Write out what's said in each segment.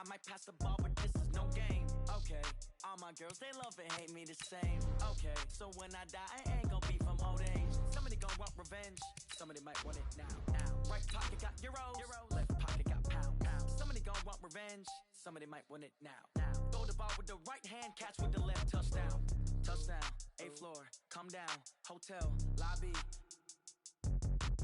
I might pass the ball, but this is no game. Okay, all my girls, they love and hate me the same. Okay, so when I die, I ain't gonna be from old age. Somebody gonna want revenge, somebody might want it now. Right pocket got euros, left pocket got pounds. Somebody gonna want revenge, somebody might want it now. Throw the ball with the right hand, catch with the left, touchdown. Touchdown, 8th floor, come down, hotel, lobby.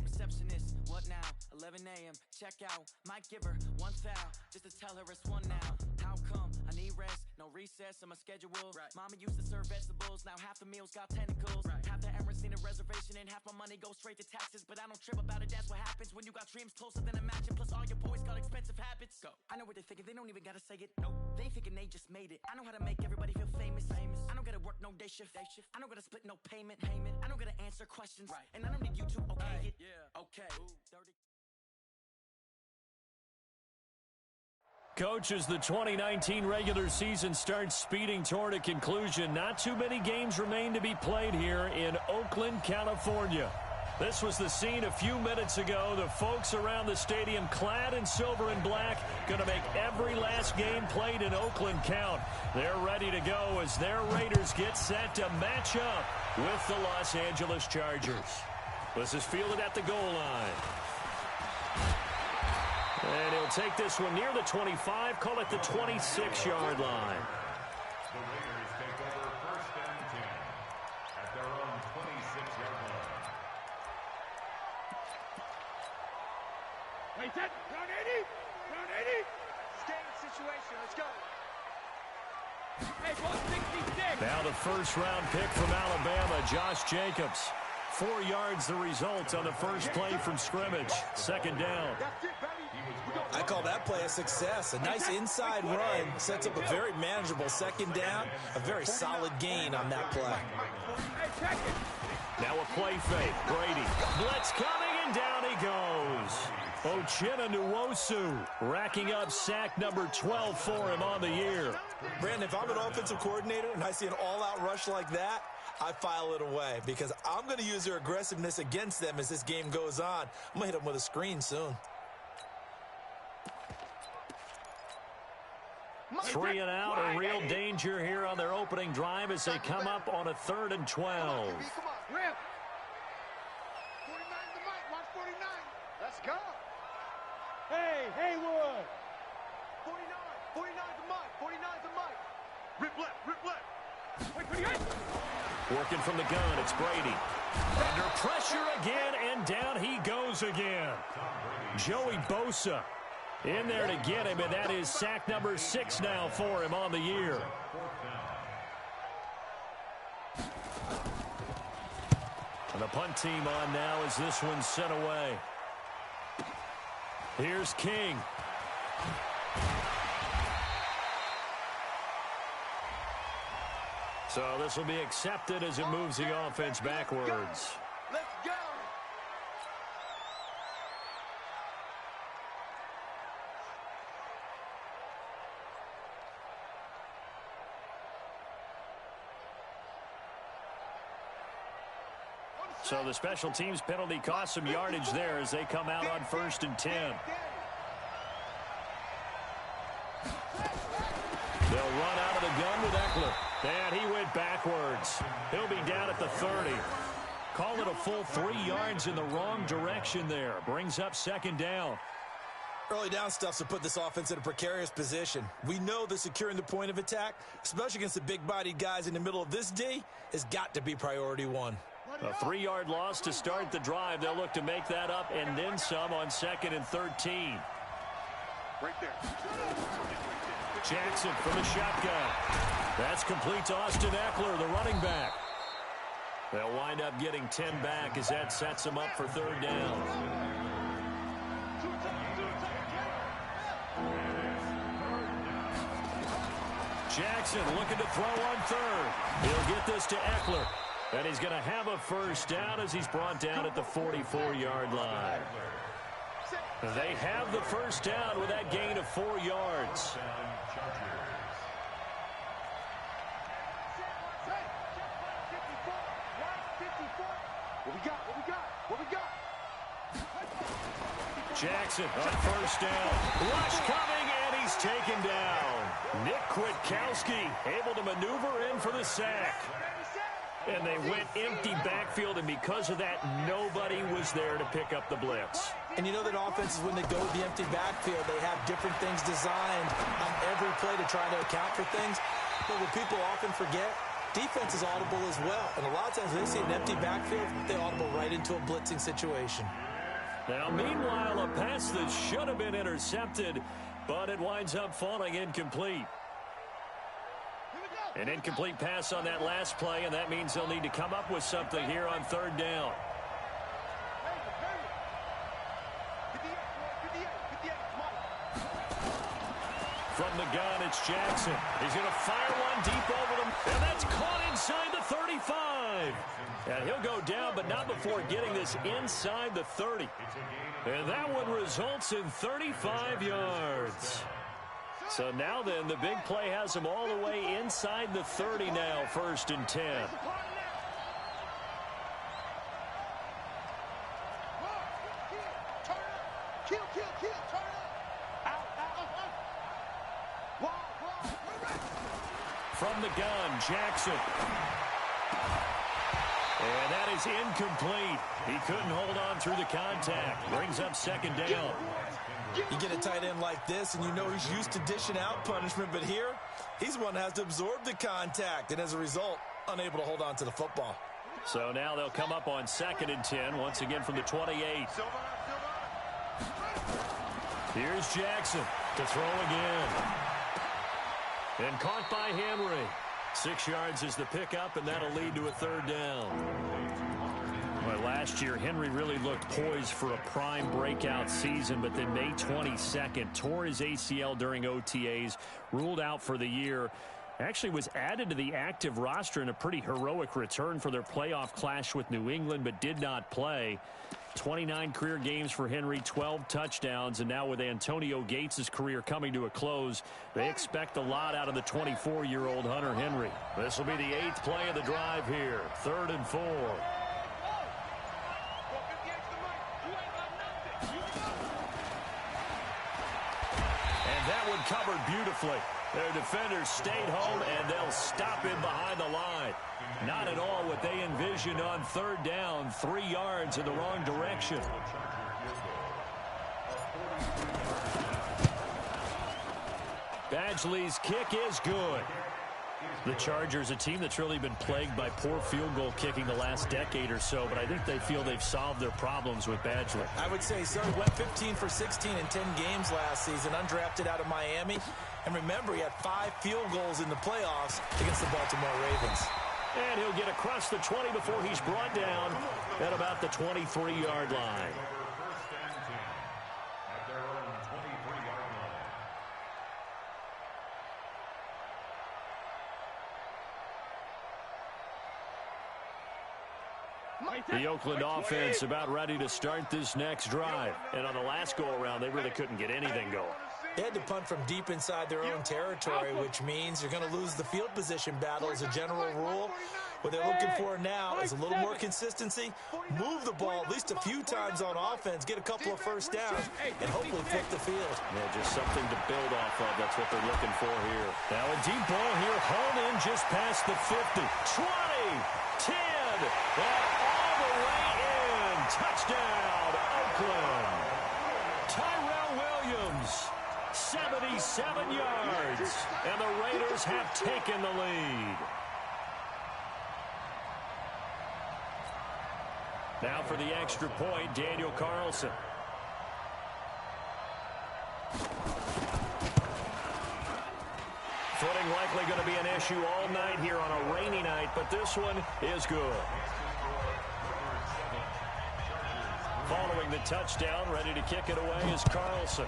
Receptionist, what now? 11 a.m., check out. Might give her one foul, just to tell her it's one now. How come? I need rest, no recess in my schedule. Right. Mama used to serve vegetables, now half the meals got tentacles. Right. Half the Emirates need a reservation and half my money goes straight to taxes. But I don't trip about it, that's what happens when you got dreams closer than a mansion. Plus all your boys got expensive habits. Go. I know what they're thinking, they don't even gotta say it. Nope. They ain't thinking they just made it. I know how to make everybody feel famous. I don't gotta work no day shift. I don't gotta split no payment. I don't gotta answer questions. Right. And I don't need you to okay it. Yeah. Okay. Ooh. 30. Coach, as the 2019 regular season starts speeding toward a conclusion, not too many games remain to be played here in Oakland, California. This was the scene a few minutes ago. The folks around the stadium clad in silver and black going to make every last game played in Oakland count. They're ready to go as their Raiders get set to match up with the Los Angeles Chargers. This is fielded at the goal line. And he'll take this one near the 25, call it the 26-yard line. The Raiders take over 1st and 10 at their own 26-yard line. Wait, set, round 80, round 80. Staying situation, let's go. Hey, ball 66. Now the first-round pick from Alabama, Josh Jacobs. 4 yards the result on the first play from scrimmage. Second down. I call that play a success. A nice inside run sets up a very manageable second down. A very solid gain on that play. Now a play fake. Brady. Blitz coming, and down he goes. Uchenna Nwosu racking up sack number 12 for him on the year. Brandon, if I'm an offensive coordinator and I see an all-out rush like that, I file it away because I'm going to use their aggressiveness against them as this game goes on. I'm going to hit them with a screen soon. 3 and out, a real danger here on their opening drive as they come up on a 3rd and 12. Rip. 49 the mic, watch 49. Let's go. Hey, Haywood. 49 the mic, 49 the mic. Rip left. Wait, 28. Working from the gun, it's Brady. Under pressure again, and down he goes again. Joey Bosa in there to get him, and that is sack number 6 now for him on the year. And the punt team on now as this one's sent away. Here's King. So this will be accepted as it moves the offense backwards. Let's go. So the special teams penalty cost some yardage there as they come out on 1st and 10. They'll run out of the gun with Eckler. And he went backwards. He'll be down at the 30. Call it a full 3 yards in the wrong direction there. Brings up 2nd down. Early down stuff to put this offense in a precarious position. We know that securing the point of attack, especially against the big-bodied guys in the middle of this D, has got to be priority 1. A 3-yard loss to start the drive. They'll look to make that up and then some on 2nd and 13. Right there. Jackson from the shotgun. That's complete to Austin Eckler, the running back. They'll wind up getting 10 back as that sets them up for 3rd down. Jackson looking to throw on 3rd. He'll get this to Eckler. And he's going to have a 1st down as he's brought down at the 44-yard line. They have the 1st down with that gain of 4 yards. What we got? Jackson on 1st down. Rush coming, and he's taken down. Kwiatkowski able to maneuver in for the sack. And they went empty backfield, and because of that, nobody was there to pick up the blitz. And you know that offenses, when they go with the empty backfield, they have different things designed on every play to try to account for things. But what people often forget, defense is audible as well. And a lot of times when they see an empty backfield, they audible right into a blitzing situation. Now, meanwhile, a pass that should have been intercepted, but it winds up falling incomplete. An incomplete pass on that last play, and that means they'll need to come up with something here on third down. From the gun, it's Jackson. He's going to fire one deep over them, and that's caught inside the 35. And he'll go down, but not before getting this inside the 30. And that one results in 35 yards. So now then, the big play has him all the way inside the 30 now, 1st and 10. From the gun, Jackson. And that is incomplete. He couldn't hold on through the contact. Brings up 2nd down. You get a tight end like this, and you know he's used to dishing out punishment, but here, he's one that has to absorb the contact, and as a result, unable to hold on to the football. So now they'll come up on 2nd and 10, once again from the 28. Here's Jackson to throw again. And caught by Henry. 6 yards is the pickup, and that'll lead to a 3rd down. Well, last year, Henry really looked poised for a prime breakout season, but then May 22nd, tore his ACL during OTAs, ruled out for the year. Actually was added to the active roster in a pretty heroic return for their playoff clash with New England, but did not play. 29 career games for Henry, 12 touchdowns, and now with Antonio Gates' career coming to a close, they expect a lot out of the 24-year-old Hunter Henry. This will be the 8th play of the drive here, 3rd and 4. That one covered beautifully. Their defenders stayed home, and they'll stop him behind the line. Not at all what they envisioned on 3rd down, 3 yards in the wrong direction. Badgley's kick is good. The Chargers, a team that's really been plagued by poor field goal kicking the last decade or so, but I think they feel they've solved their problems with Badgley. I would say so. He went 15 for 16 in 10 games last season, undrafted out of Miami. And remember, he had 5 field goals in the playoffs against the Baltimore Ravens. And he'll get across the 20 before he's brought down at about the 23-yard line. The Oakland offense about ready to start this next drive. And on the last go-around, they really couldn't get anything going. They had to punt from deep inside their own territory, which means you're going to lose the field position battle as a general rule. What they're looking for now is a little more consistency, move the ball at least a few times on offense, get a couple of first downs, and hopefully flip the field. Yeah, just something to build off of. That's what they're looking for here. Now a deep ball here, hauled in just past the 50. 20, 10, and all the way in. Touchdown, Oakland. Tyrell Williams, 77 yards, and the Raiders have taken the lead. Now for the extra point, Daniel Carlson. Footing likely going to be an issue all night here on a rainy night, but this one is good. Following the touchdown, ready to kick it away is Carlson.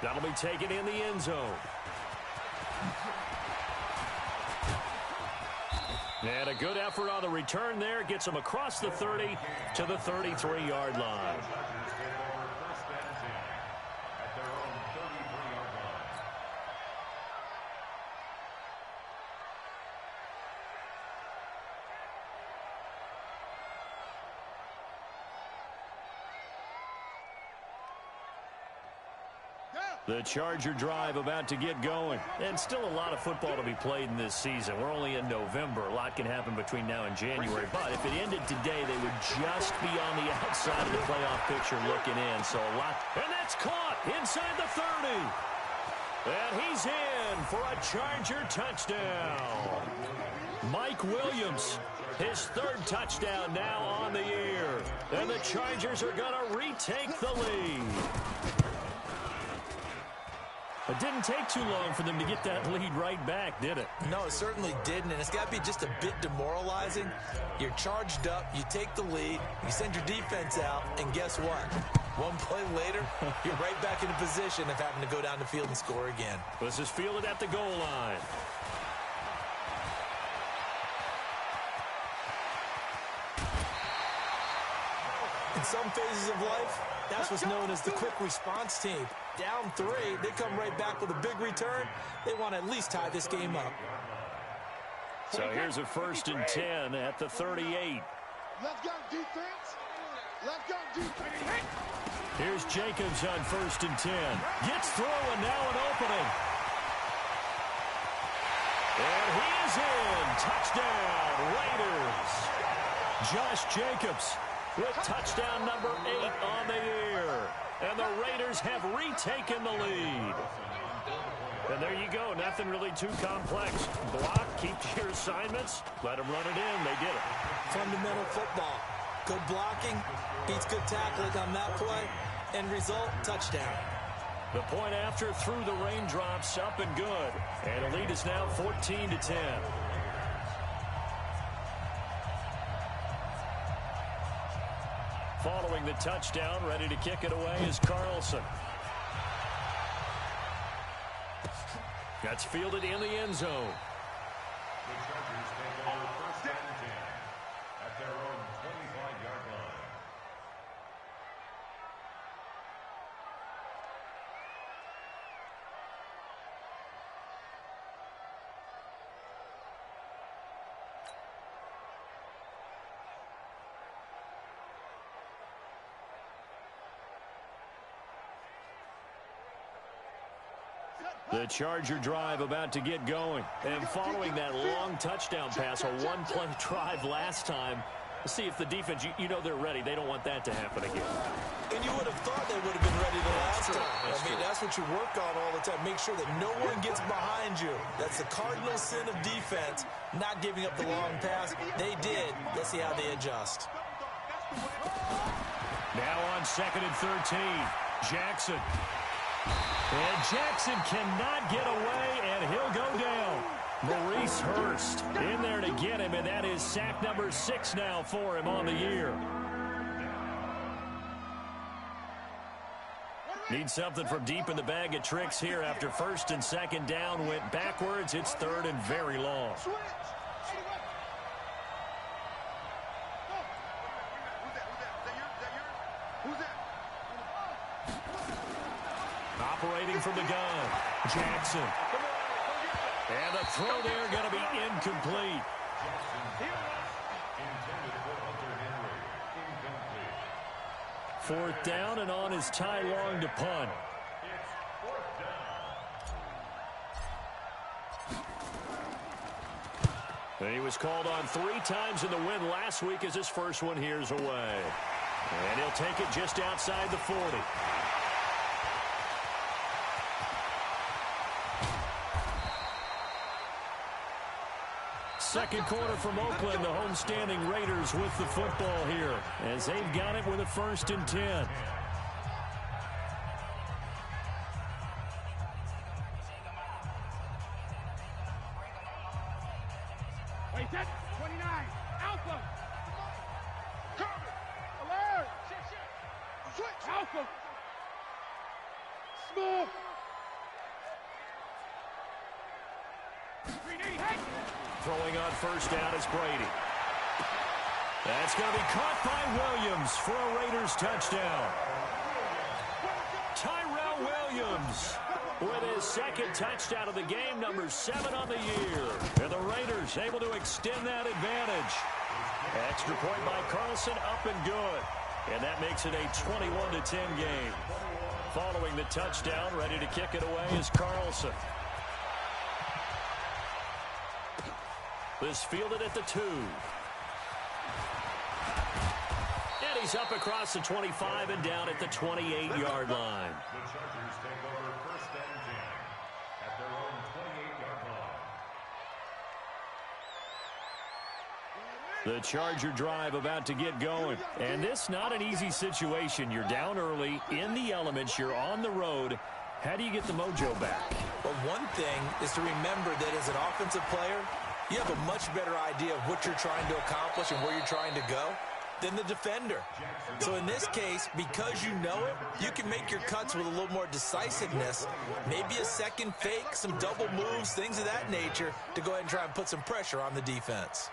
That'll be taken in the end zone. And a good effort on the return there. Gets him across the 30 to the 33-yard line. The Charger drive about to get going. And still a lot of football to be played in this season. We're only in November. A lot can happen between now and January. But if it ended today, they would just be on the outside of the playoff picture looking in. So a lot. And that's caught inside the 30. And he's in for a Charger touchdown. Mike Williams, his third touchdown now on the year. And the Chargers are going to retake the lead. It didn't take too long for them to get that lead right back, did it? No, it certainly didn't, and it's got to be just a bit demoralizing. You're charged up, you take the lead, you send your defense out, and guess what? One play later, you're right back in a position of having to go down the field and score again. This is fielded at the goal line. In some phases of life, that's what's known as the quick response team. Down 3, they come right back with a big return. They want to at least tie this game up. So here's a 1st and 10 at the 38. Let's go, defense. Let's go, defense. Here's Jacobs on 1st and 10. Gets through and now an opening. And he is in. Touchdown, Raiders. Josh Jacobs with touchdown number 8 on the year. And the Raiders have retaken the lead. And there you go. Nothing really too complex. Block, keep your assignments, let them run it in. They did it. Fundamental football. Good blocking, beats good tackling on that play. End result, touchdown. The point after through the raindrops, up and good. And the lead is now 14-10. Following the touchdown, ready to kick it away is Carlson. That's fielded in the end zone. The Chargers take over 1st and 10 at their own 25-yard line. The Charger drive about to get going. And following that long touchdown pass, a one-play drive last time, let's see if the defense, you know they're ready. They don't want that to happen again. And you would have thought they would have been ready the last time. That's what you work on all the time. Make sure that no one gets behind you. That's the cardinal sin of defense, not giving up the long pass. They did. Let's see how they adjust. Now on 2nd and 13, Jackson. And Jackson cannot get away, and he'll go down. Maurice Hurst in there to get him, and that is sack number 6 now for him on the year. Need something from deep in the bag of tricks here after 1st and 2nd down went backwards. It's 3rd and very long. Operating from the gun, Jackson. And the throw there going to be incomplete. Fourth down and on is Ty Long to punt. And he was called on 3 times in the win last week as his first one here's away. And he'll take it just outside the 40. Second quarter from Oakland, the homestanding Raiders with the football here as they've got it with a 1st and 10. Wait, that's 29. Alpha. Cover. Alert. Switch. Alpha. Smooth. 3D. Hey. Throwing on 1st down is Brady. That's going to be caught by Williams for a Raiders touchdown. Tyrell Williams with his 2nd touchdown of the game, number 7 on the year. And the Raiders able to extend that advantage. Extra point by Carlson, up and good. And that makes it a 21-10 game. Following the touchdown, ready to kick it away is Carlson. This fielded at the 2. And he's up across the 25 and down at the 28-yard line. The Chargers take over 1st and 10 at their own 28-yard line. The Charger drive about to get going. And this not an easy situation. You're down early, in the elements, you're on the road. How do you get the mojo back? Well, one thing is to remember that as an offensive player, you have a much better idea of what you're trying to accomplish and where you're trying to go than the defender. So in this case, because you know it, you can make your cuts with a little more decisiveness, maybe a second fake, some double moves, things of that nature, to go ahead and try and put some pressure on the defense.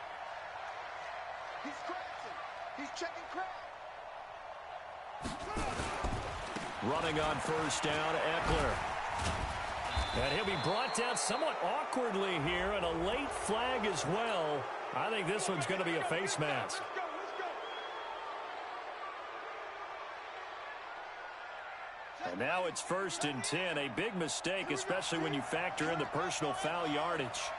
He's scratching. He's checking crowd. Running on 1st down, Eckler. And he'll be brought down somewhat awkwardly here, and a late flag as well. I think this one's going to be a face mask. And now it's 1st and 10. A big mistake, especially when you factor in the personal foul yardage.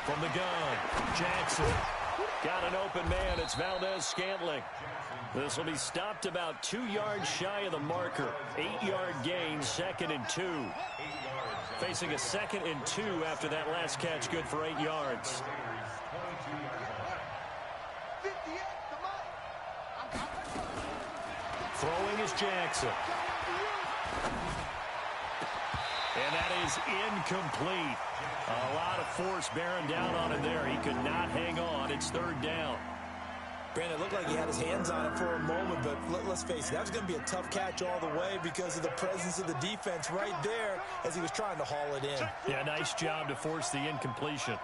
From the gun, Jackson. Got an open man. It's Valdez-Scantling. This will be stopped about 2 yards shy of the marker. 8-yard gain, 2nd and 2. Facing a 2nd and 2 after that last catch, good for 8 yards. Throwing is Jackson. And that is incomplete. A lot of force bearing down on him there. He could not hang on. It's 3rd down. Brandon, it looked like he had his hands on it for a moment, but let's face it, that was going to be a tough catch all the way because of the presence of the defense right there as he was trying to haul it in. Yeah, nice job to force the incompletion.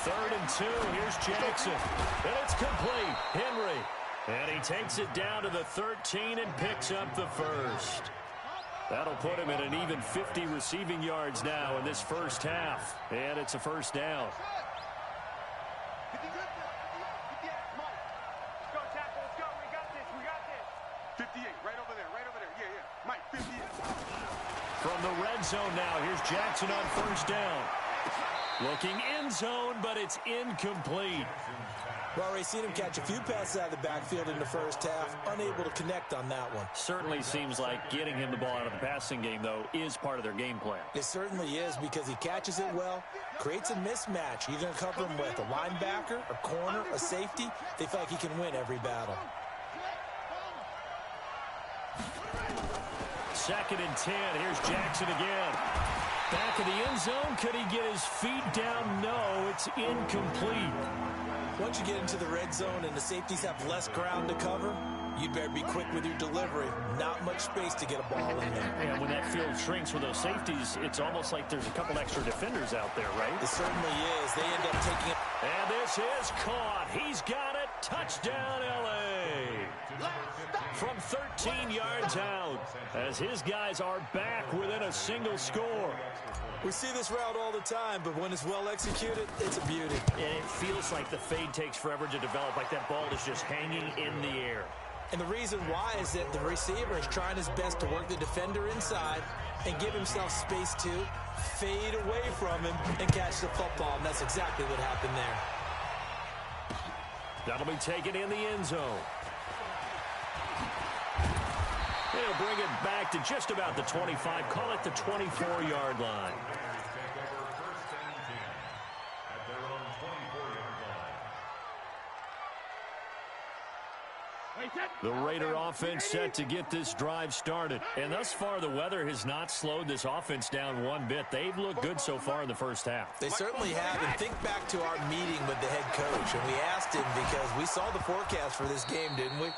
Third and 2. Here's Jackson. And it's complete. Henry. And he takes it down to the 13 and picks up the 1st. That'll put him at an even 50 receiving yards now in this first half. And it's a 1st down. Go, tackle. Let's go. We got this. We got this. 58. Right over there. Right over there. Yeah, yeah. Mike, 58. From the red zone now, here's Jackson on 1st down. Looking end zone, but it's incomplete. Well, we've seen him catch a few passes out of the backfield in the first half, unable to connect on that one. Certainly seems like getting him the ball out of the passing game, though, is part of their game plan. It certainly is because he catches it well, creates a mismatch. You're going to cover him with a linebacker, a corner, a safety. They feel like he can win every battle. 2nd and 10. Here's Jackson again. Back in the end zone. Could he get his feet down? No, it's incomplete. Once you get into the red zone and the safeties have less ground to cover, you'd better be quick with your delivery. Not much space to get a ball in there. And when that field shrinks with those safeties, it's almost like there's a couple extra defenders out there, right? It certainly is. They end up taking it. And this is caught. He's got it. Touchdown, L.A. From 13 yards out as his guys are back within a single score. We see this route all the time, but when it's well executed, it's a beauty. And it feels like the fade takes forever to develop, like that ball is just hanging in the air. And the reason why is that the receiver is trying his best to work the defender inside and give himself space to fade away from him and catch the football, and that's exactly what happened there. That'll be taken in the end zone. They'll bring it back to just about the 25. Call it the 24-yard line. Take over 1st and 10 at their own 24-yard line. The Raider offense set to get this drive started. And thus far, the weather has not slowed this offense down one bit. They've looked good so far in the first half. They certainly have. And think back to our meeting with the head coach. And we asked him because we saw the forecast for this game, didn't we?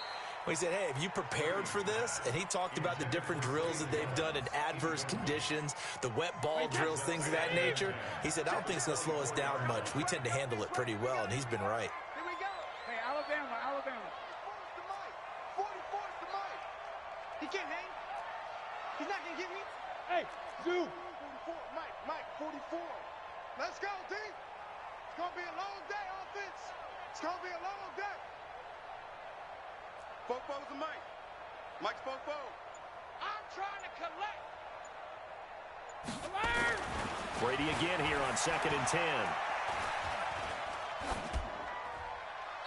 We said, hey, have you prepared for this? And he talked about the different drills that they've done in adverse conditions, the wet ball drills, things of that nature. He said, I don't think it's going to slow us down much. We tend to handle it pretty well, and he's been right. Here we go. Hey, Alabama, Alabama. 44's the mic. He can't hang. He's not going to get me. Hey, Zoo. 44, Mike, 44. Let's go, D. It's going to be a long day. Fofo's the mic. Mike's Fofo. I'm trying to collect. Alert! Brady again here on 2nd and 10.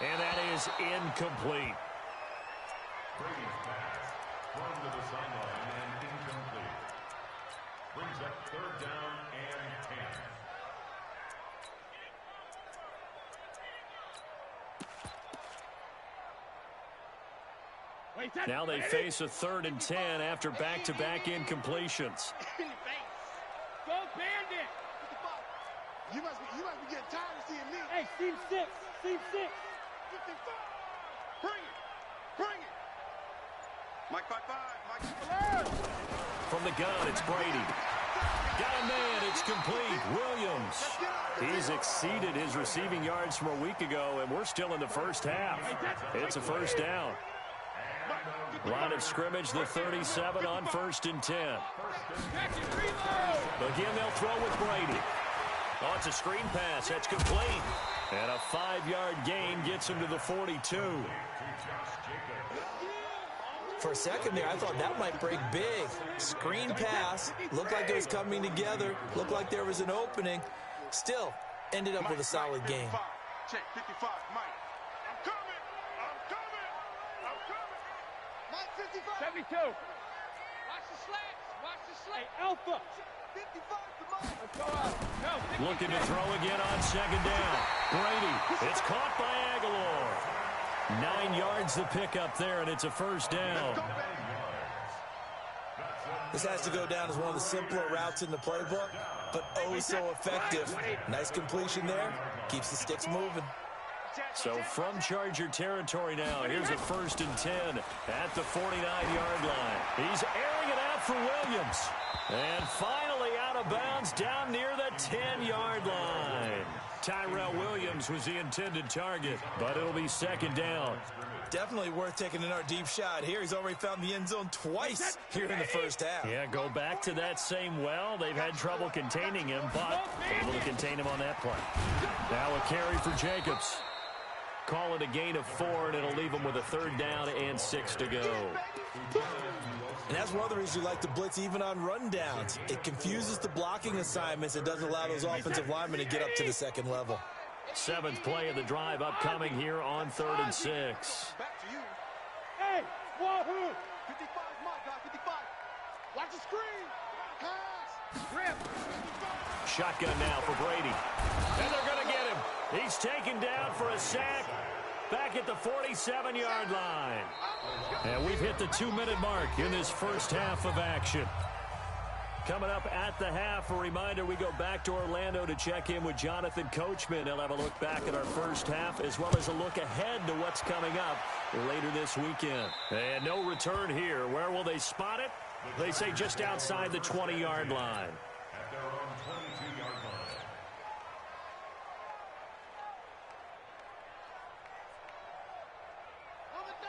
And that is incomplete. Brady's pass thrown to the sideline and incomplete. Brings up 3rd down and 10. Now they face a 3rd and 10 after back-to-back incompletions. Go Bandit! You must be getting tired of seeing me. Hey, Team 6. 55. Bring it. Mike 5-5. Mike. From the gun, it's Brady. Got a man, it's complete. Williams. He's exceeded his receiving yards from a week ago, and we're still in the first half. It's a 1st down. Line of scrimmage, the 37 on 1st and 10. Again, they'll throw with Brady. Oh, it's a screen pass. That's complete. And a 5-yard gain gets him to the 42. For a second there, I thought that might break big. Screen pass. Looked like it was coming together. Looked like there was an opening. Still, ended up with a solid game. Check 55, Mike. I'm coming. Mike 55. 72. Watch the slats. Hey, Alpha. 55 to Mike. Let's go out. No. Looking to throw again on 2nd down. Brady. It's caught by Aguilar. 9 yards the pickup there, and it's a 1st down. This has to go down as one of the simpler routes in the playbook, but oh so effective. Nice completion there. Keeps the sticks moving. So from Charger territory now, here's a 1st and 10 at the 49-yard line. He's airing it out for Williams. And finally out of bounds down near the 10-yard line. Tyrell Williams was the intended target, but it'll be 2nd down. Definitely worth taking in our deep shot here. He's already found the end zone twice here in the first half. Yeah, go back to that same well. They've had trouble containing him, but able to contain him on that play. Now a carry for Jacobs. Call it a gain of 4, and it'll leave him with a 3rd down and 6 to go. And that's one of the reasons you like to blitz even on rundowns. It confuses the blocking assignments. It doesn't allow those offensive linemen to get up to the 2nd level. 7th play of the drive upcoming here on 3rd and 6. Back to you. Hey, Wahoo! 55, Mike, 55. Watch the screen. Pass. Grip. Shotgun now for Brady. And they're going to get him. He's taken down for a sack back at the 47-yard line. And we've hit the 2-minute mark in this first half of action. Coming up at the half, a reminder, we go back to Orlando to check in with Jonathan Coachman. He'll have a look back at our first half as well as a look ahead to what's coming up later this weekend. And no return here. Where will they spot it? They say just outside the 20-yard line. At their own 22-yard line.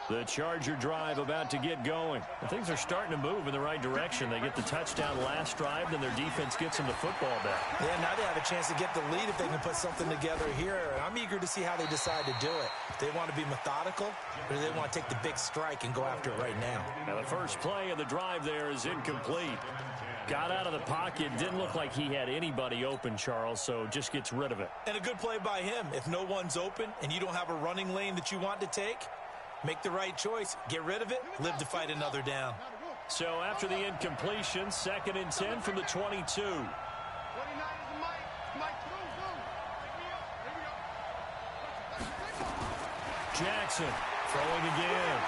The Charger drive about to get going. And things are starting to move in the right direction. They get the touchdown last drive, then their defense gets them the football back. Yeah, now they have a chance to get the lead if they can put something together here. And I'm eager to see how they decide to do it. Do they want to be methodical, or do they want to take the big strike and go after it right now? Now the first play of the drive there is incomplete. Got out of the pocket. Didn't look like he had anybody open, Charles, so just gets rid of it. And a good play by him. If no one's open and you don't have a running lane that you want to take, make the right choice. Get rid of it. Live to fight another down. So after the incompletion, 2nd and 10 from the 22. 29 is the Mike. Mike, Jackson throwing again.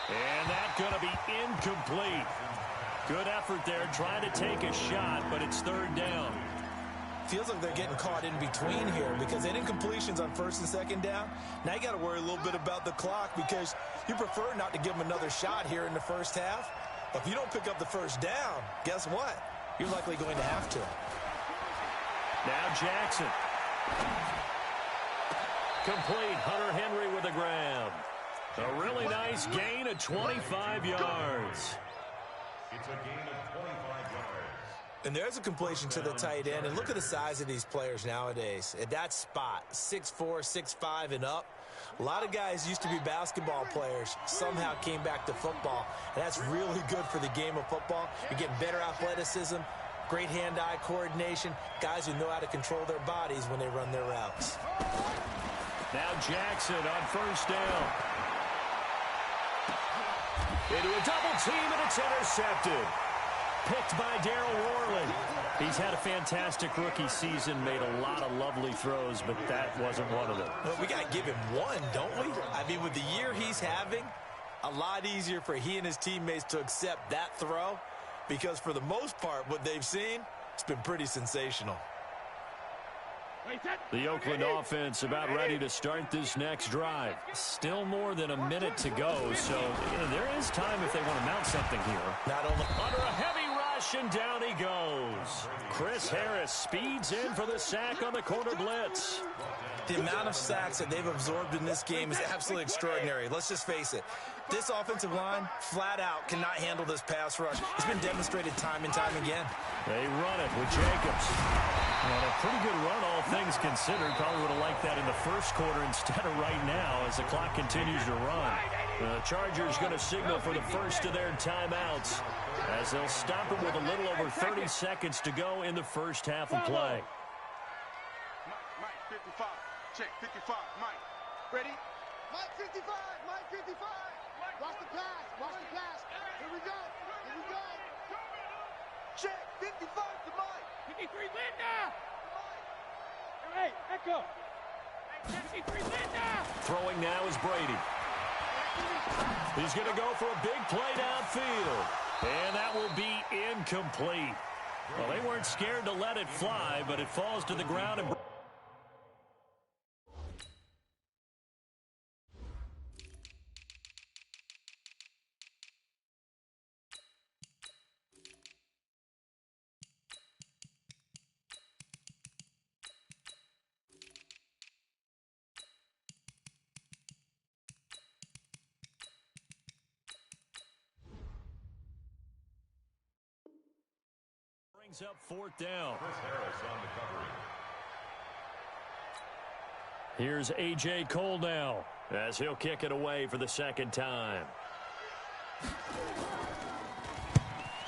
And that's going to be incomplete. Good effort there, trying to take a shot, but it's 3rd down. Feels like they're getting caught in between here because they did incompletions on 1st and 2nd down. Now you got to worry a little bit about the clock because you prefer not to give them another shot here in the first half. But if you don't pick up the 1st down, guess what? You're likely going to have to. Now Jackson. Complete. Hunter Henry with a grab. A really nice gain of 25 yards. It's a gain of 25 yards. And there's a completion to the tight end. And look at the size of these players nowadays. At that spot, 6'4", 6'5", and up. A lot of guys used to be basketball players, somehow came back to football. And that's really good for the game of football. You're getting better athleticism, great hand-eye coordination, guys who know how to control their bodies when they run their routes. Now Jackson on first down. Into a double team, and it's intercepted. Picked by Darryl Worley. He's had a fantastic rookie season, made a lot of lovely throws, but that wasn't one of them. Well, we got to give him one, don't we? I mean, with the year he's having, a lot easier for he and his teammates to accept that throw, because for the most part, what they've seen, it's been pretty sensational. The Oakland offense about ready to start this next drive. Still more than a minute to go, so there is time if they want to mount something here. Not only under a heavy rush, and down he goes. Chris Harris speeds in for the sack on the corner blitz. The amount of sacks that they've absorbed in this game is absolutely extraordinary. Let's just face it. This offensive line, flat out, cannot handle this pass rush. It's been demonstrated time and time again. They run it with Jacobs. And a pretty good run, all things considered. Probably would have liked that in the first quarter instead of right now as the clock continues to run. The Chargers going to signal for the first of their timeouts as they'll stop it with a little over 30 seconds to go in the first half of play. Mike, 55. Check, 55. Mike. Ready? Mike, 55. Mike, 55. Watch the pass. Watch the pass. Here we go. Here we go. Check, 55 to Mike. 53 Linda. Hey, Echo. 53 Linda. Throwing now is Brady. He's going to go for a big play downfield. And that will be incomplete. Well, they weren't scared to let it fly, but it falls to the ground and up fourth down. Chris Harris on the coverage. Here's A.J. Cole now as he'll kick it away for the second time.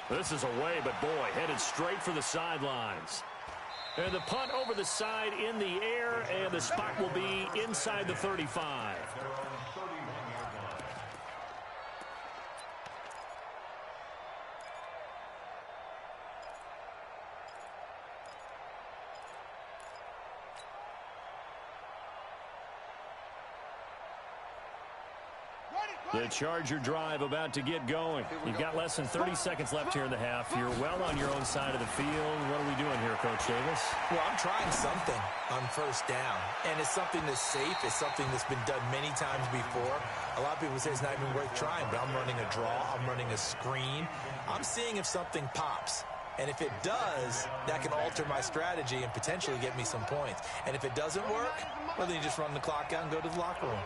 This is away, but boy, headed straight for the sidelines. And the punt over the side in the air, and the spot will be inside the 35. The Charger drive about to get going. You've got less than 30 seconds left here in the half. You're well on your own side of the field. What are we doing here, Coach Davis? Well, I'm trying something on first down, and it's something that's safe. It's something that's been done many times before. A lot of people say it's not even worth trying, but I'm running a draw. I'm running a screen. I'm seeing if something pops. And if it does, that can alter my strategy and potentially get me some points. And if it doesn't work, well, then you just run the clock out and go to the locker room.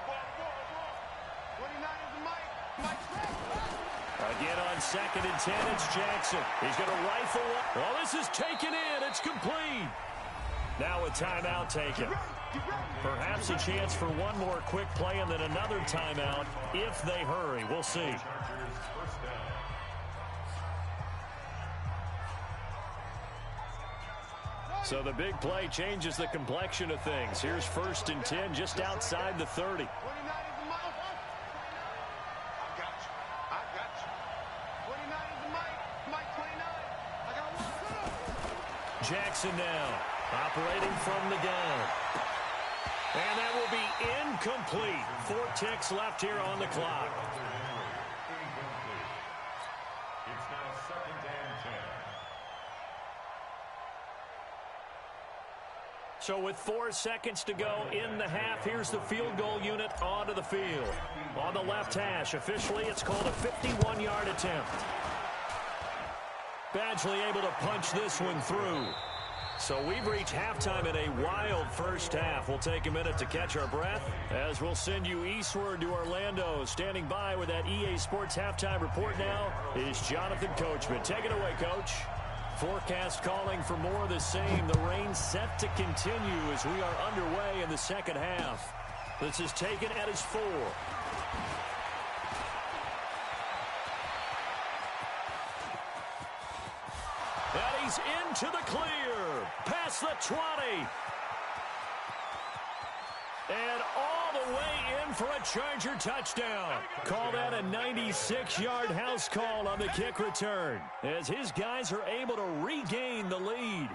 Again on 2nd and 10, it's Jackson. He's going to rifle up. Well, this is taken in. It's complete. Now a timeout taken. Perhaps a chance for one more quick play and then another timeout if they hurry. We'll see. So the big play changes the complexion of things. Here's 1st and 10 just outside the 30. Jackson now operating from the gun. And that will be incomplete. 4 ticks left here on the clock. It's now 2nd and 10. So with 4 seconds to go in the half, here's the field goal unit onto the field. On the left hash, officially it's called a 51-yard attempt. Badgley able to punch this one through. So we've reached halftime in a wild first half. We'll take a minute to catch our breath as we'll send you eastward to Orlando. Standing by with that EA Sports halftime report now is Jonathan Coachman. Take it away, Coach. forecast calling for more of the same. The rain set to continue as we are underway in the second half. This is taken at his 4. And he's into the clear. Past the 20. And all the way in for a Charger touchdown. Call that a 96-yard house call on the kick return as his guys are able to regain the lead.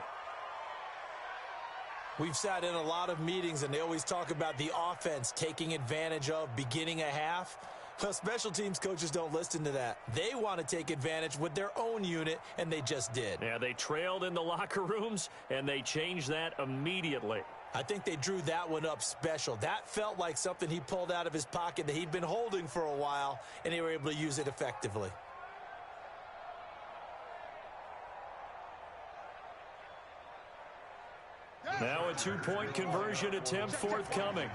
We've sat in a lot of meetings, and they always talk about the offense taking advantage of beginning a half. Well, special teams coaches don't listen to that. They want to take advantage with their own unit, and they just did. Yeah, they trailed in the locker rooms, and they changed that immediately. I think they drew that one up special. That felt like something he pulled out of his pocket that he'd been holding for a while, and they were able to use it effectively. Now a 2-point conversion attempt forthcoming.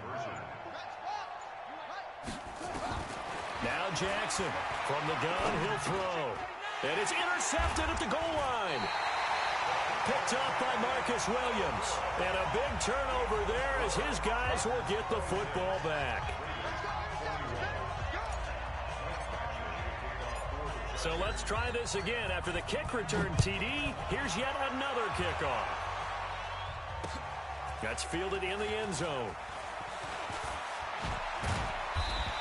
Now Jackson from the gun, he'll throw. And it's intercepted at the goal line. Picked up by Marcus Williams. And a big turnover there as his guys will get the football back. So let's try this again. After the kick return TD, here's yet another kickoff. That's fielded in the end zone.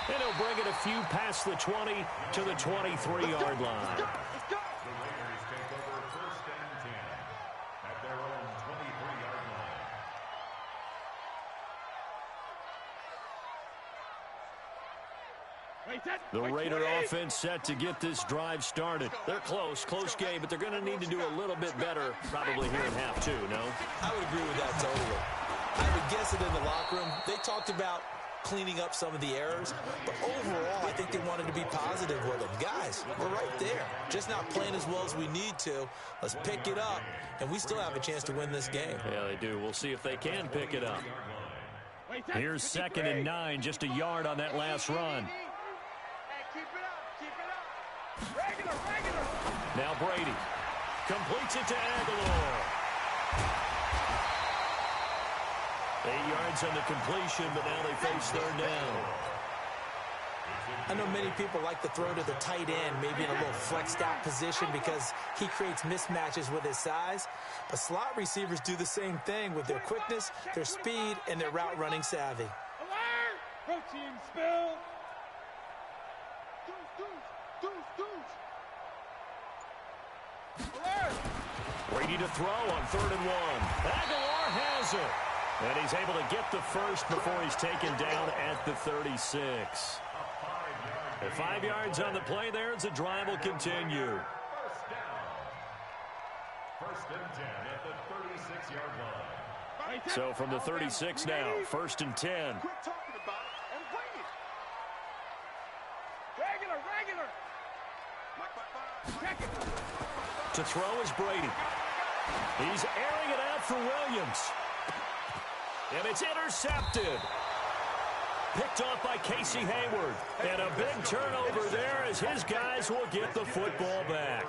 And he'll bring it a few past the 20 to the 23-yard line. The Raiders take over 1st and 10 at their own 23-yard line. The Raider offense set to get this drive started. They're close game, but they're going to need to do a little bit better probably here in half 2, no? I would agree with that totally. I would guess it in the locker room. They talked about cleaning up some of the errors, but overall, I think they wanted to be positive with them. Guys, we're right there. Just not playing as well as we need to. Let's pick it up, and we still have a chance to win this game. Yeah, they do. We'll see if they can pick it up. Here's 2nd and 9, just a yard on that last run. Now Brady completes it to Aguilar. 8 yards on the completion, but now they face 3rd down. I know many people like to throw to the tight end, maybe in a little flexed out position because he creates mismatches with his size. But slot receivers do the same thing with their quickness, their speed, and their route running savvy. Protein spill. Brady to throw on 3rd and 1. Aguilar has it. And he's able to get the first before he's taken down at the 36. 5 yards on the play there as the drive will continue. 1st and 10 at the 36-yard line. So from the 36 now, 1st and 10. Quit talking about it and bring it. Regular. Check it. To throw is Brady. He's airing it out for Williams. And it's intercepted. Picked off by Casey Hayward. And a big turnover there as his guys will get the football back.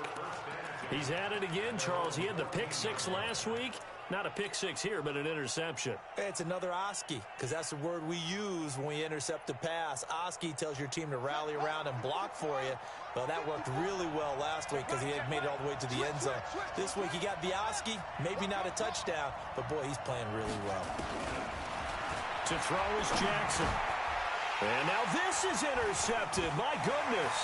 He's at it again, Charles. He had the pick 6 last week. Not a pick 6 here, but an interception. It's another Oski, because that's the word we use when we intercept a pass. Oski tells your team to rally around and block for you. Well, that worked really well last week because he had made it all the way to the end zone. This week he got the Oski, maybe not a touchdown, but boy, he's playing really well. To throw is Jackson. And now this is intercepted. My goodness.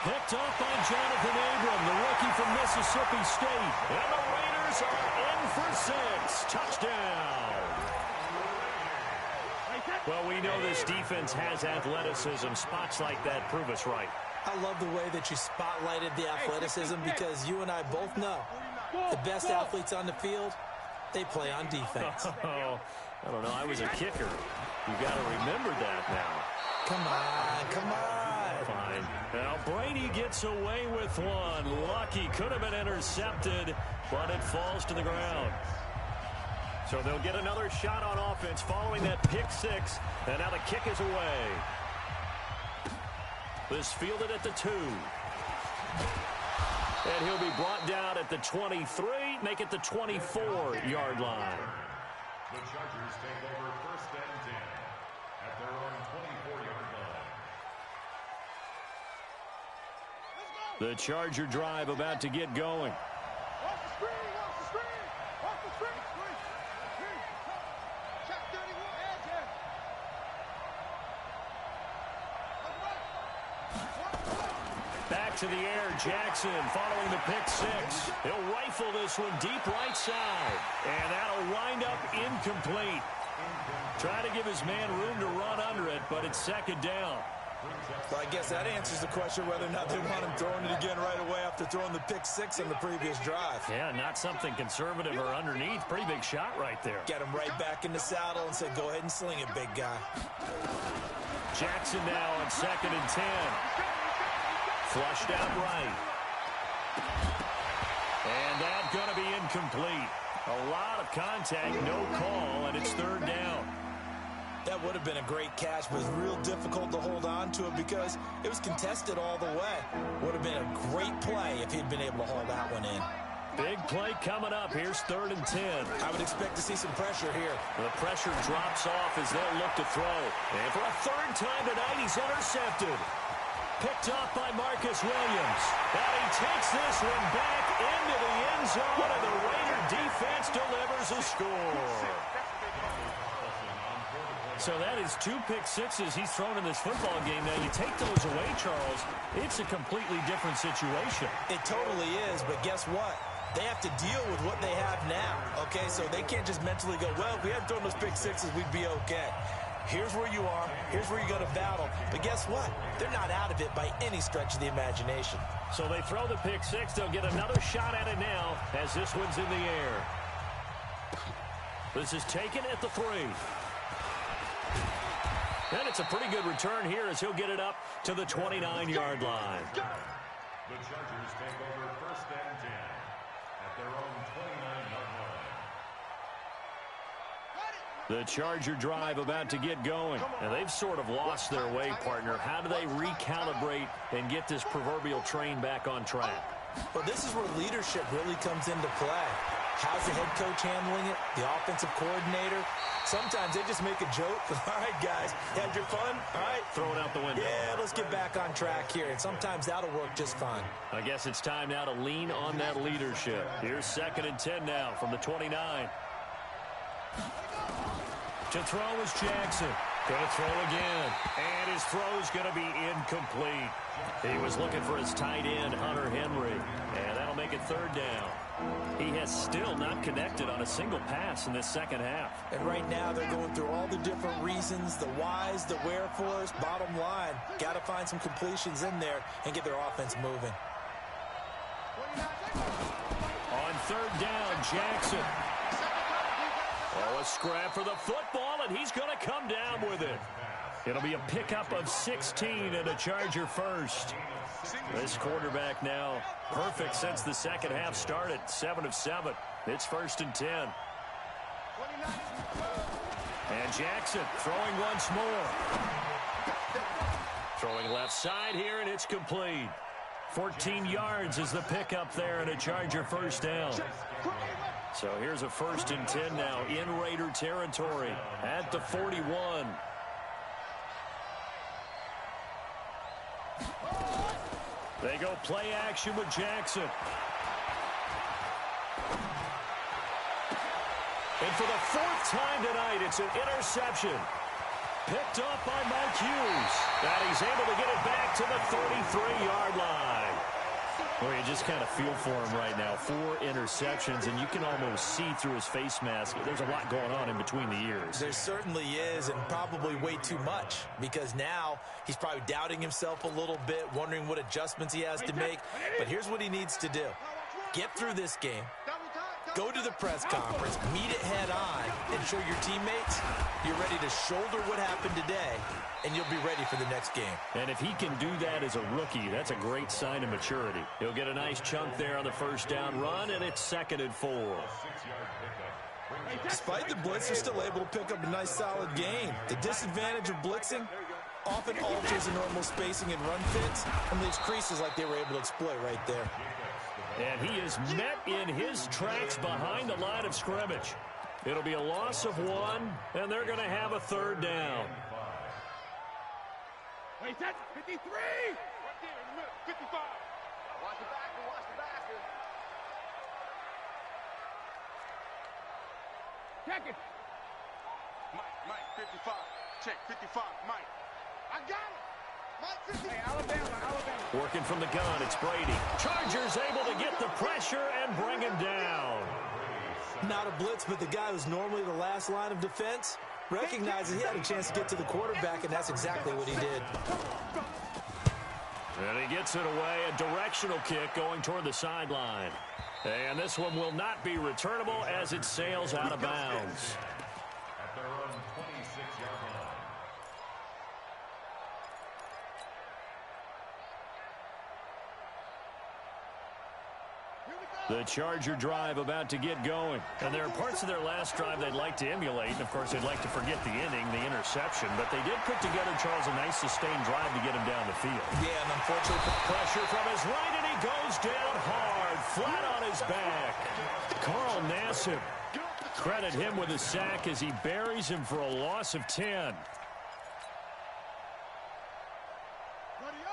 Picked up by Jonathan Abram, the rookie from Mississippi State. And the Raiders are in for 6. Touchdown. Well, we know this defense has athleticism. Spots like that prove us right. I love the way that you spotlighted the athleticism because you and I both know the best athletes on the field, they play on defense. Oh, I don't know. I was a kicker. You got to remember that now. Come on. Fine. Now Brady gets away with one. Lucky, could have been intercepted, but it falls to the ground. So they'll get another shot on offense following that pick 6, and now the kick is away. This fielded at the 2. And And he'll be brought down at the 23, make it the 24-yard line. The Chargers take over 1st and 10 at their own 24-yard line. The Charger drive about to get going. Off the screen, off the screen, off the screen. Check 31, edge here. Back to the air, Jackson following the pick six. He'll rifle this one deep right side. And that'll wind up incomplete. Try to give his man room to run under it, but it's 2nd down. Well, I guess that answers the question whether or not they want him throwing it again right away after throwing the pick six on the previous drive. Yeah, not something conservative or underneath. Pretty big shot right there. Get him right back in the saddle and say, go ahead and sling it, big guy. Jackson now on 2nd and 10. Flushed out right. And that's going to be incomplete. A lot of contact, no call, and it's 3rd down. That would have been a great catch, but it's real difficult to hold on to it because it was contested all the way. Would have been a great play if he'd been able to haul that one in. Big play coming up. Here's 3rd and 10. I would expect to see some pressure here. The pressure drops off as they'll look to throw. And for a 3rd time tonight, he's intercepted. Picked off by Marcus Williams. And he takes this one back into the end zone, and the Raider defense delivers a score. So that is 2 pick sixes he's thrown in this football game. Now, you take those away, Charles, it's a completely different situation. It totally is, but guess what? They have to deal with what they have now, okay? So they can't just mentally go, well, if we hadn't thrown those pick sixes, we'd be okay. Here's where you are. Here's where you got to battle. But guess what? They're not out of it by any stretch of the imagination. So they throw the pick six. They'll get another shot at it now as this one's in the air. This is taken at the 3. And it's a pretty good return here as he'll get it up to the 29-yard line. The Chargers take over 1st and 10 at their own 29-yard line. The Charger drive about to get going. And they've sort of lost their way, partner. How do they recalibrate and get this proverbial train back on track? Well, this is where leadership really comes into play. How's the head coach handling it? The offensive coordinator? Sometimes they just make a joke. All right, guys, had your fun? All right. Throw it out the window. Yeah, let's get back on track here. And sometimes that'll work just fine. I guess it's time now to lean on that leadership. Here's 2nd and 10 now from the 29. To throw is Jackson. Going to throw again. And his throw's going to be incomplete. He was looking for his tight end, Hunter Henry. And that'll make it 3rd down. He has still not connected on a single pass in this 2nd half. And right now they're going through all the different reasons, the whys, the wherefores. Bottom line, got to find some completions in there and get their offense moving. On 3rd down, Jackson. Oh, a scrap for the football, and he's going to come down with it. It'll be a pickup of 16 and a Charger first. This quarterback now perfect since the 2nd half started. 7 of 7. It's 1st and 10. And Jackson throwing once more. Throwing left side here, and it's complete. 14 yards is the pickup there, and a Charger 1st down. So here's a 1st and 10 now in Raider territory at the 41. They go play action with Jackson. And for the 4th time tonight, it's an interception. Picked up by Mike Hughes. And he's able to get it back to the 33-yard line. Well, you just kind of feel for him right now. 4 interceptions, and you can almost see through his face mask. There's a lot going on in between the ears. There certainly is, and probably way too much, because now he's probably doubting himself a little bit, wondering what adjustments he has to make. But here's what he needs to do. Get through this game. Go to the press conference, meet it head on, and show your teammates you're ready to shoulder what happened today, and you'll be ready for the next game. And if he can do that as a rookie, that's a great sign of maturity. He'll get a nice chunk there on the 1st down run, and it's 2nd and 4. Despite the blitz, they're still able to pick up a nice, solid gain. The disadvantage of blitzing often alters the normal spacing and run fits and leaves creases like they were able to exploit right there. And he is met in his tracks behind the line of scrimmage. It'll be a loss of 1, and they're going to have a third down. Wait, that's 53! Right there in the middle, 55. Watch the backer, watch the backer. Check it. Mike, 55. Check, 55, Mike. I got it. Mike, 55. Hey, Alabama. Working from the gun, it's Brady. Chargers able to get the pressure and bring him down. Not a blitz, but the guy who's normally the last line of defense recognizes he had a chance to get to the quarterback, and that's exactly what he did. And he gets it away, a directional kick going toward the sideline. And this one will not be returnable as it sails out of bounds. At their own 26-yard line. The Charger drive about to get going. And there are parts of their last drive they'd like to emulate. And, of course, they'd like to forget the inning, the interception. But they did put together, Charles, a nice sustained drive to get him down the field. Yeah, and unfortunately, Pressure from his right, and he goes down hard, flat on his back. Carl Nassib, credit him with a sack as he buries him for a loss of 10.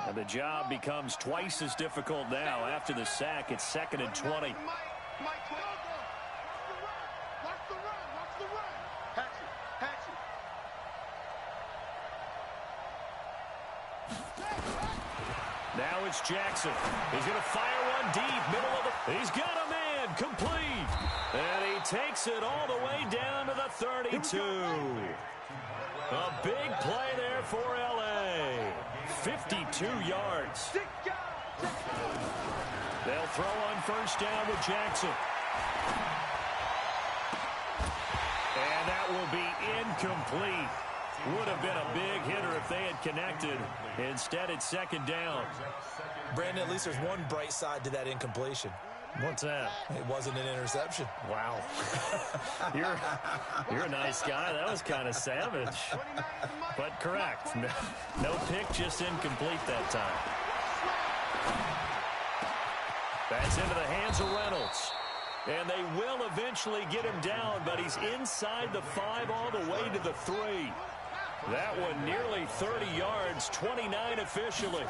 And the job becomes twice as difficult now. After the sack, it's 2nd and 20. Watch the run. Patch it. Now it's Jackson. He's going to fire one deep, middle of the... He's got a man, complete. And he takes it all the way down to the 32. A big play there for L.A. 52 yards. They'll throw on first down with Jackson. And that will be incomplete. Would have been a big hitter if they had connected. Instead, it's 2nd down. Brandon, at least there's one bright side to that incompletion. What's that? It wasn't an interception. Wow. You're a nice guy. That was kind of savage. But correct. No pick, just incomplete that time. That's into the hands of Reynolds. And they will eventually get him down, but he's inside the 5 all the way to the 3. That one nearly 30 yards, 29 officially.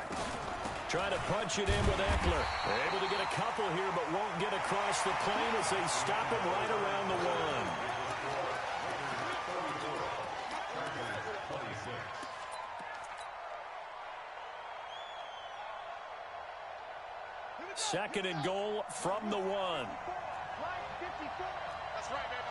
Trying to punch it in with Eckler. They're able to get a couple here, but won't get across the plane as they stop him right around the 1. 2nd and goal from the 1. That's right, baby.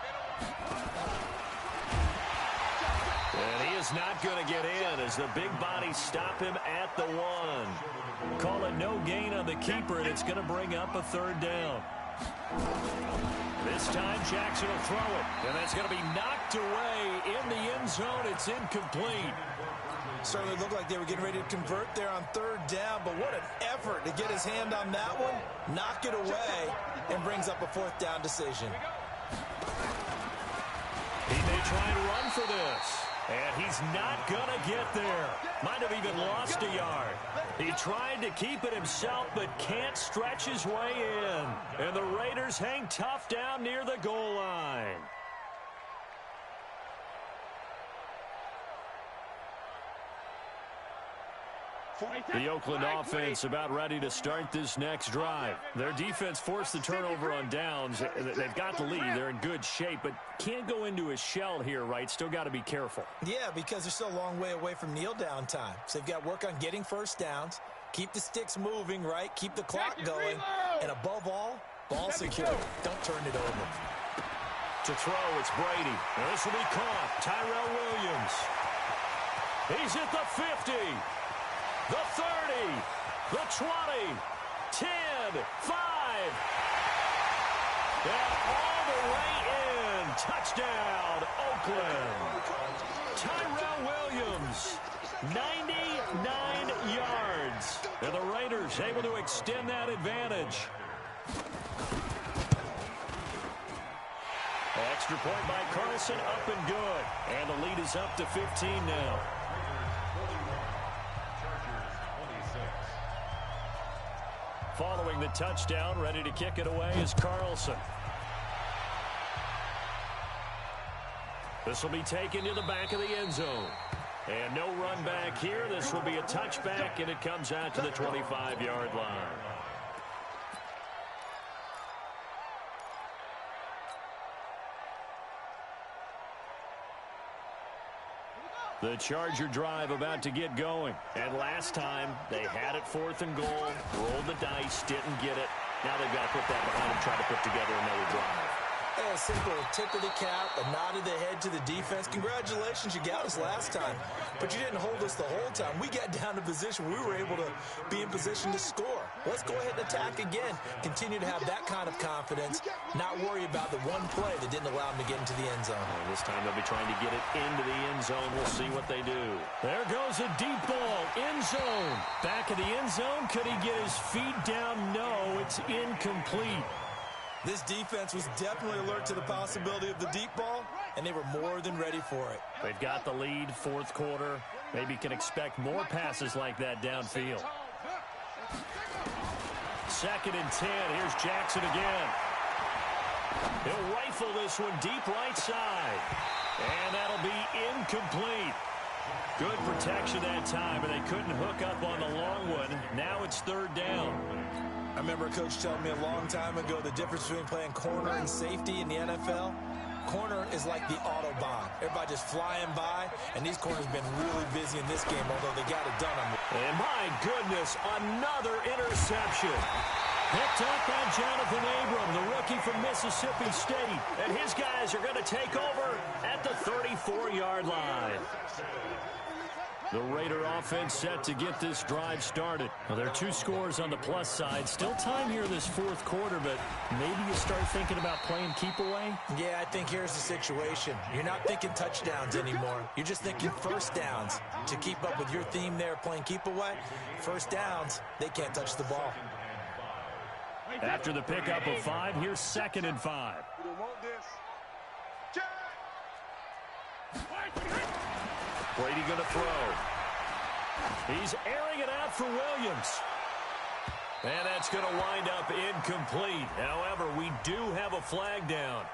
And he is not going to get in as the big bodies stop him at the 1. Call it no gain on the keeper, and it's going to bring up a 3rd down. This time Jackson will throw it, and that's going to be knocked away in the end zone. It's incomplete. Certainly looked like they were getting ready to convert there on 3rd down, but what an effort to get his hand on that one, knock it away, and brings up a 4th down decision. He may try and run for this. And he's not going to get there. Might have even lost a yard. He tried to keep it himself, but can't stretch his way in. And the Raiders hang tough down near the goal line. The Oakland offense about ready to start this next drive. Their defense forced the turnover on downs. They've got the lead. They're in good shape, but can't go into a shell here, right? Still got to be careful. Yeah, because they're still a long way away from kneel down time. So they've got to work on getting first downs, keep the sticks moving, right? Keep the clock going, and above all, ball secure. Don't turn it over. To throw, it's Brady. Now this will be caught. Tyrell Williams. He's at the 50. The 30, the 20, 10, 5, and all the way in. Touchdown, Oakland. Tyrell Williams, 99 yards. And the Raiders able to extend that advantage. Extra point by Carlson, up and good. And the lead is up to 15 now. Following the the touchdown. Ready to kick it away is Carlson. This will be taken to the back of the end zone. And no run back here. This will be a touchback, and it comes out to the 25-yard line. The Charger drive about to get going. And last time, they had it 4th and goal, rolled the dice, didn't get it. Now they've got to put that behind them, try to put together another drive. A simple tip of the cap, a nod of the head to the defense. Congratulations, you got us last time. But you didn't hold us the whole time. We got down to position. We were able to be in position to score. Let's go ahead and attack again. Continue to have that kind of confidence. Not worry about the one play that didn't allow them to get into the end zone. Well, this time they'll be trying to get it into the end zone. We'll see what they do. There goes a deep ball. End zone. Back of the end zone. Could he get his feet down? No, it's incomplete. This defense was definitely alert to the possibility of the deep ball, and they were more than ready for it. They've got the lead, 4th quarter. Maybe can expect more passes like that downfield. 2nd and 10. Here's Jackson again. He'll rifle this one deep right side. And that'll be incomplete. Good protection that time, and they couldn't hook up on the long one. Now it's 3rd down. I remember a coach telling me a long time ago the difference between playing corner and safety in the NFL. Corner is like the Autobahn. Everybody just flying by, and these corners have been really busy in this game, although they got it done. And my goodness, another interception. Picked up by Jonathan Abram, the rookie from Mississippi State. And his guys are going to take over at the 34-yard line. The Raider offense set to get this drive started. Well, there are 2 scores on the plus side. Still time here in this 4th quarter, but maybe you start thinking about playing keep away? Yeah, I think here's the situation. You're not thinking touchdowns anymore. You're just thinking first downs. To keep up with your theme there, playing keep away, first downs, they can't touch the ball. After the pickup of 5, here's 2nd and 5. Brady going to throw. He's airing it out for Williams. And that's going to wind up incomplete. However, we do have a flag down.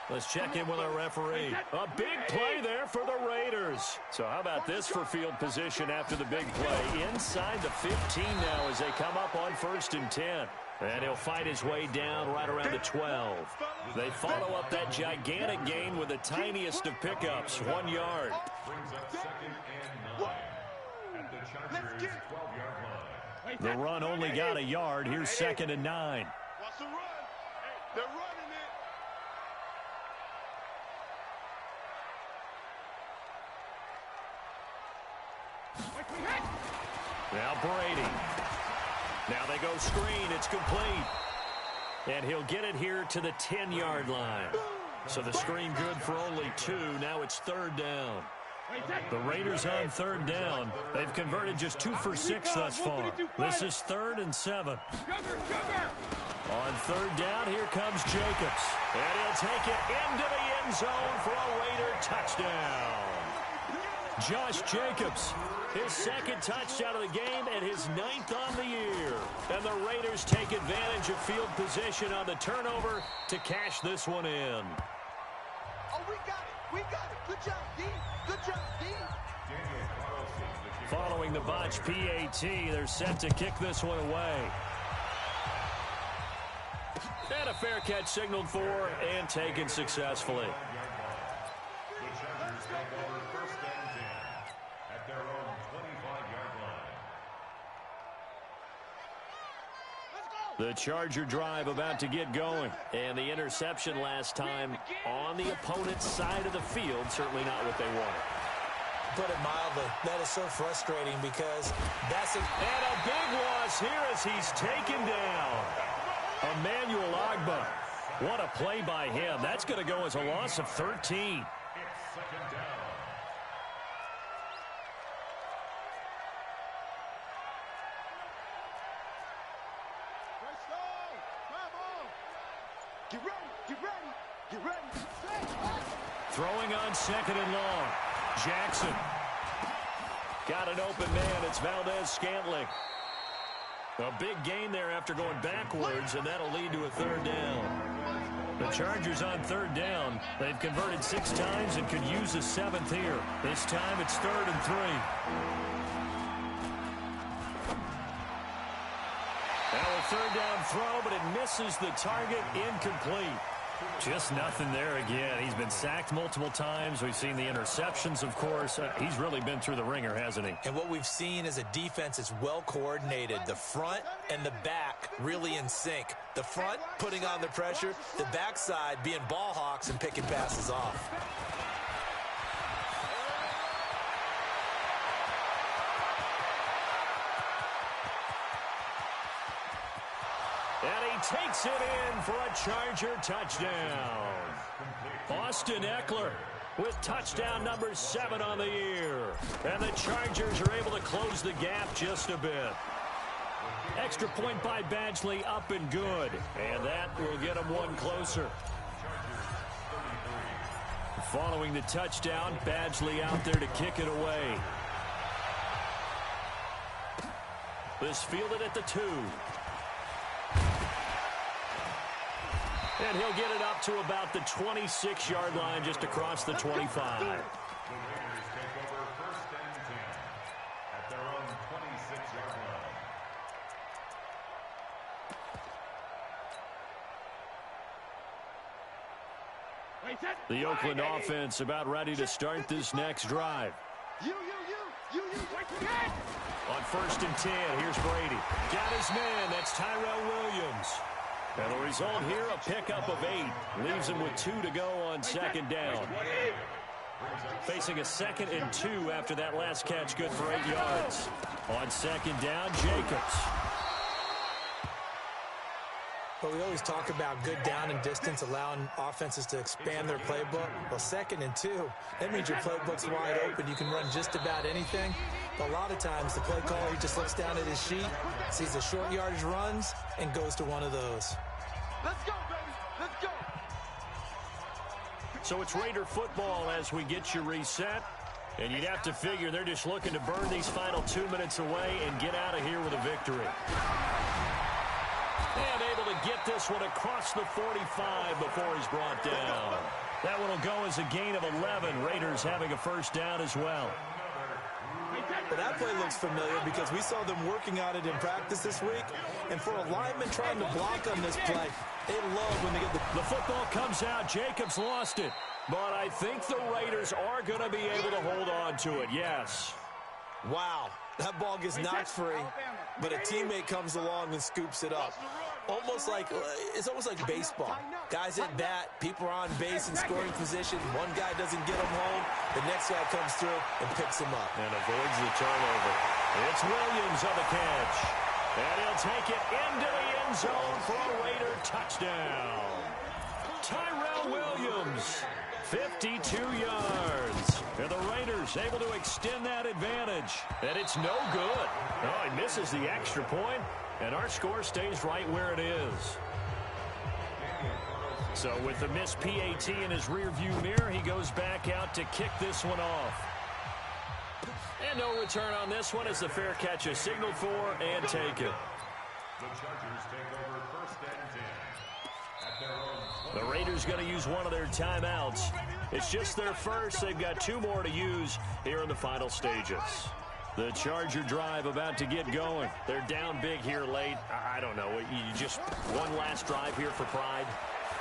Let's check in with our referee. A big play there for the Raiders. So how about this for field position after the big play? Inside the 15 now as they come up on 1st and 10. And he'll fight his way down right around the 12. They follow up that gigantic gain with the tiniest of pickups, 1 yard. The run only got a yard. Here's 2nd and 9. What's the run? They're running it. Now Brady. Now they go screen. It's complete. And he'll get it here to the 10-yard line. So the screen good for only 2. Now it's 3rd down. The Raiders on 3rd down. They've converted just 2 for 6 thus far. This is 3rd and 7. On 3rd down, here comes Jacobs. And he'll take it into the end zone for a Raider touchdown. Josh Jacobs, his 2nd touchdown of the game and his 9th on the year. And the Raiders take advantage of field position on the turnover to cash this one in. Oh, we got it. We got it. Good job, D. Good job, D. Following the botch PAT, they're set to kick this one away. And a fair catch signaled for and taken successfully. The Charger drive about to get going. And the interception last time on the opponent's side of the field. Certainly not what they wanted. Put it mildly, that is so frustrating because that's And a big loss here as he's taken down. Emmanuel Ogbah. What a play by him. That's going to go as a loss of 13. Get ready, get ready, get ready. Throwing on 2nd and long. Jackson. Got an open man. It's Valdez-Scantling. A big gain there after going backwards, and that'll lead to a third down. The Chargers on third down. They've converted 6 times and could use a 7th here. This time it's 3rd and 3. Now a third down throw, but it misses the target, incomplete. Just nothing there again. He's been sacked multiple times. We've seen the interceptions, of course. He's really been through the ringer, hasn't he? And what we've seen is a defense is well coordinated. The front and the back really in sync. The front putting on the pressure, the backside being ball hawks and picking passes off. And he takes it in for a Charger touchdown. Austin Eckler with touchdown number 7 on the year. And the Chargers are able to close the gap just a bit. Extra point by Badgley, up and good. And that will get them one closer. Following the touchdown, Badgley out there to kick it away. This fielded at the 2. And he'll get it up to about the 26-yard line, just across the 25. The Raiders take over 1st and 10 at their own 26-yard line. The Oakland offense about ready to start this next drive. On 1st and 10, here's Brady. Got his man, that's Tyrell Williams. And the result here, a pickup of 8. Leaves him with 2 to go on 2nd down. Facing a 2nd and 2 after that last catch, good for 8 yards. On 2nd down, Jacobs. Well, we always talk about good down and distance, allowing offenses to expand their playbook. Well, 2nd and 2, that means your playbook's wide open. You can run just about anything. But a lot of times, the play caller, he just looks down at his sheet, sees the short yardage runs, and goes to one of those. Let's go, baby. Let's go. So it's Raider football as we get you reset. And you'd have to figure they're just looking to burn these final 2 minutes away and get out of here with a victory. And able to get this one across the 45 before he's brought down. That one will go as a gain of 11. Raiders having a 1st down as well. Well, that play looks familiar because we saw them working on it in practice this week. And for a lineman trying to block on this play, they love when they get the football comes out. Jacobs lost it. But I think the Raiders are going to be able to hold on to it, yes. Wow, that ball gets knocked free, but a teammate comes along and scoops it up. It's almost like baseball. Guys at bat, people are on base in scoring position. One guy doesn't get him home, the next guy comes through and picks him up. And avoids the turnover. It's Williams on the catch. And he'll take it into the end zone for a Raider touchdown. Tyrell Williams, 52 yards. And the Raiders able to extend that advantage. And it's no good. Oh, he misses the extra point. And our score stays right where it is. So with the missed PAT in his rearview mirror, he goes back out to kick this one off. And no return on this one as the fair catch is signaled for and taken. The Chargers take over 1st and 10 at their own 20. The Raiders going to use one of their timeouts. It's just their first. They've got 2 more to use here in the final stages. The Charger drive about to get going. They're down big here late. I don't know. You just one last drive here for pride.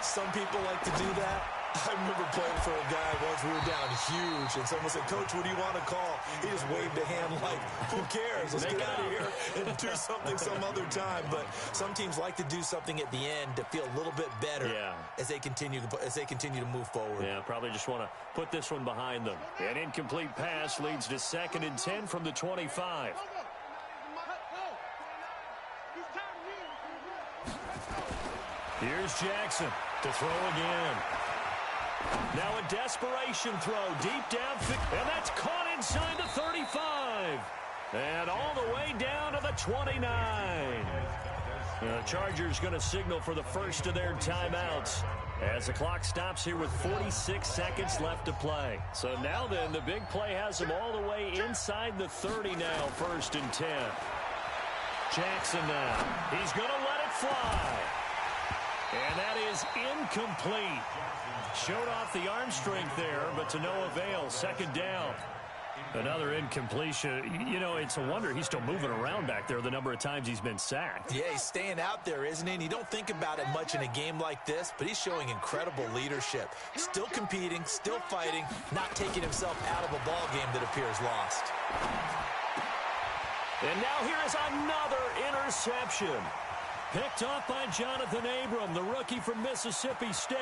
Some people like to do that. I remember playing for a guy once. We were down huge, and someone said, "Coach, what do you want to call?" He just waved a hand like, "Who cares? Let's get out of here and do something some other time." But some teams like to do something at the end to feel a little bit better as they continue to move forward. Yeah, probably just want to put this one behind them. An incomplete pass leads to 2nd and 10 from the 25. Here's Jackson to throw again. Now a desperation throw deep down, and that's caught inside the 35. And all the way down to the 29. The Chargers going to signal for the first of their timeouts as the clock stops here with 46 seconds left to play. So now then, the big play has them all the way inside the 30 now, 1st and 10. Jackson now. He's going to let it fly. And that is incomplete. Showed off the arm strength there, but to no avail. Second down. Another incompletion. You know, it's a wonder he's still moving around back there the number of times he's been sacked. Yeah, he's staying out there, isn't he? And you don't think about it much in a game like this, but he's showing incredible leadership. Still competing, still fighting, not taking himself out of a ball game that appears lost. And now here is another interception. Picked off by Jonathan Abram, the rookie from Mississippi State.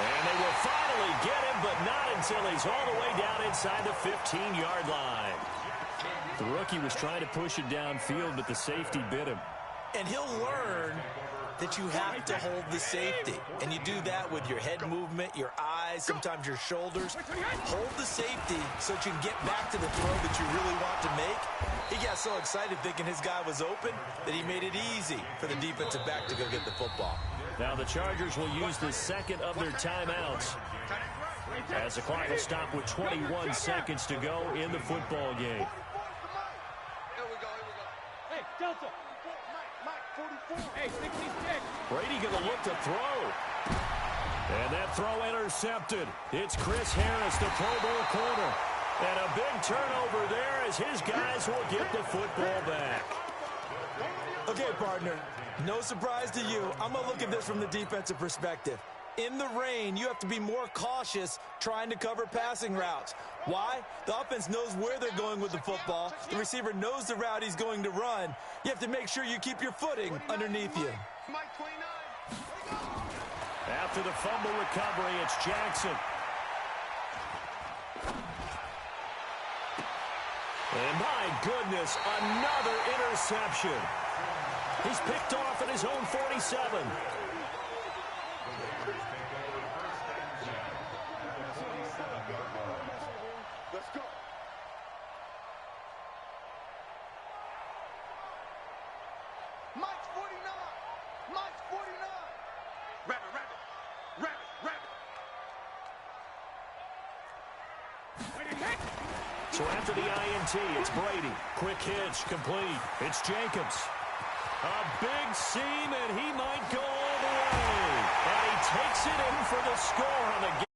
And they will finally get him, but not until he's all the way down inside the 15-yard line. The rookie was trying to push it downfield, but the safety bit him. And he'll learn that you have to hold the safety. And you do that with your head movement, your eyes, sometimes your shoulders. Hold the safety so that you can get back to the throw that you really want to make. He got so excited thinking his guy was open that he made it easy for the defensive back to go get the football. Now the Chargers will use the second of their timeouts as the clock will stop with 21 seconds to go in the football game. Here we go. Hey, Delta. Mike, 44. Hey, 66. Brady going to look to throw. And that throw intercepted. It's Chris Harris, the Pro Bowl corner. And a big turnover there as his guys will get the football back. Okay, partner, no surprise to you. I'm going to look at this from the defensive perspective. In the rain, you have to be more cautious trying to cover passing routes. Why? The offense knows where they're going with the football. The receiver knows the route he's going to run. You have to make sure you keep your footing underneath you. Mike, 29. After the fumble recovery, it's Jackson. And my goodness, another interception. He's picked off at his own 47. Let's go. Mike's 49. Mike's 49. Rabbit. So after the INT, it's Brady. Quick hitch, complete. It's Jacobs. A big seam, and he might go all the way. And he takes it in for the score on the game.